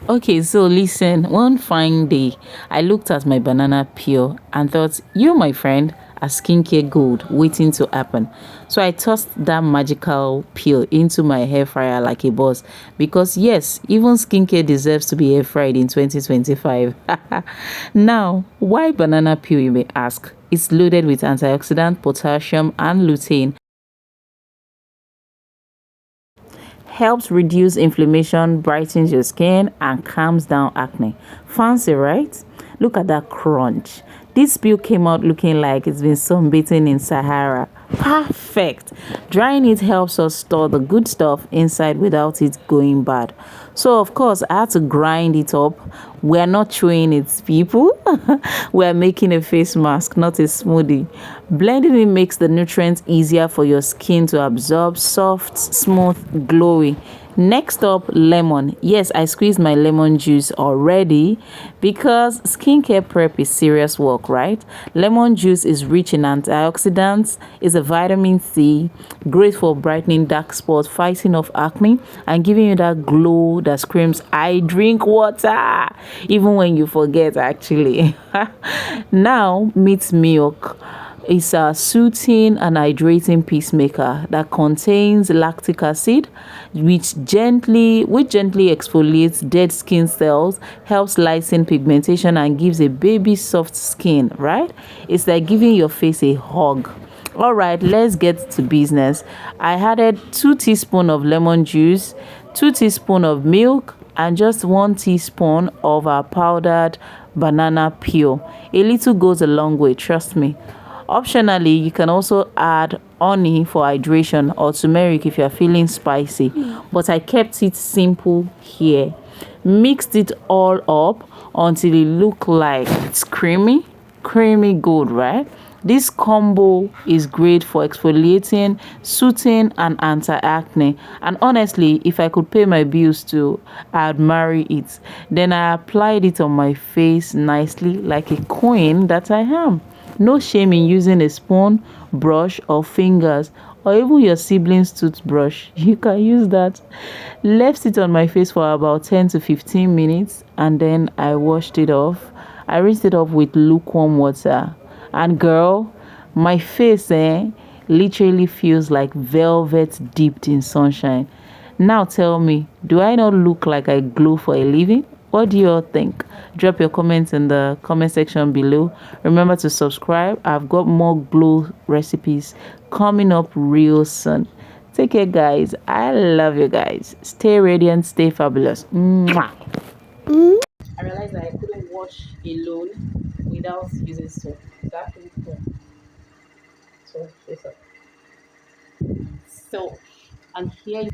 Okay, so listen, one fine day, I looked at my banana peel and thought, you, my friend, are skincare gold waiting to happen. So I tossed that magical peel into my hair fryer like a boss because, yes, even skincare deserves to be air fried in 2025. Now, why banana peel, you may ask? It's loaded with antioxidant, potassium, and lutein, helps reduce inflammation, brightens your skin, and calms down acne. Fancy, right? Look at that crunch. This peel came out looking like it's been sunbathing in Sahara. Perfect. Drying it helps us store the good stuff inside without it going bad. So, of course, I had to grind it up. We're not chewing it, people. We're making a face mask, not a smoothie. Blending it makes the nutrients easier for your skin to absorb, soft, smooth, glowy. Next up, lemon. Yes, I squeezed my lemon juice already because skincare prep is serious work, right? Lemon juice is rich in antioxidants, is a vitamin C, great for brightening dark spots, fighting off acne, and giving you that glow that screams, I drink water, even when you forget, actually. Now, meets milk. It's a soothing and hydrating peacemaker that contains lactic acid, which gently exfoliates dead skin cells, helps lighten pigmentation, and gives a baby soft skin. Right? It's like giving your face a hug. All right, let's get to business. I added 2 teaspoons of lemon juice, 2 teaspoons of milk, and just 1 teaspoon of our powdered banana peel. A little goes a long way, trust me. Optionally, you can also add honey for hydration or turmeric if you're feeling spicy, but I kept it simple here. Mixed it all up until it look like it's creamy good, right? This combo is great for exfoliating, soothing, and anti-acne. And honestly, if I could pay my bills too, I'd marry it. Then I applied it on my face nicely like a queen that I am. No shame in using a spoon, brush, or fingers, or even your sibling's toothbrush. You can use that. Left it on my face for about 10 to 15 minutes and then I washed it off. I rinsed it off with lukewarm water. And girl, my face literally feels like velvet dipped in sunshine. Now tell me, do I not look like I glow for a living? What do you all think? Drop your comments in the comment section below. Remember to subscribe. I've got more glow recipes coming up real soon. Take care, guys. I love you guys. Stay radiant, stay fabulous. Mwah. I realized that I couldn't wash alone without using soap. That thing so face up. So, and here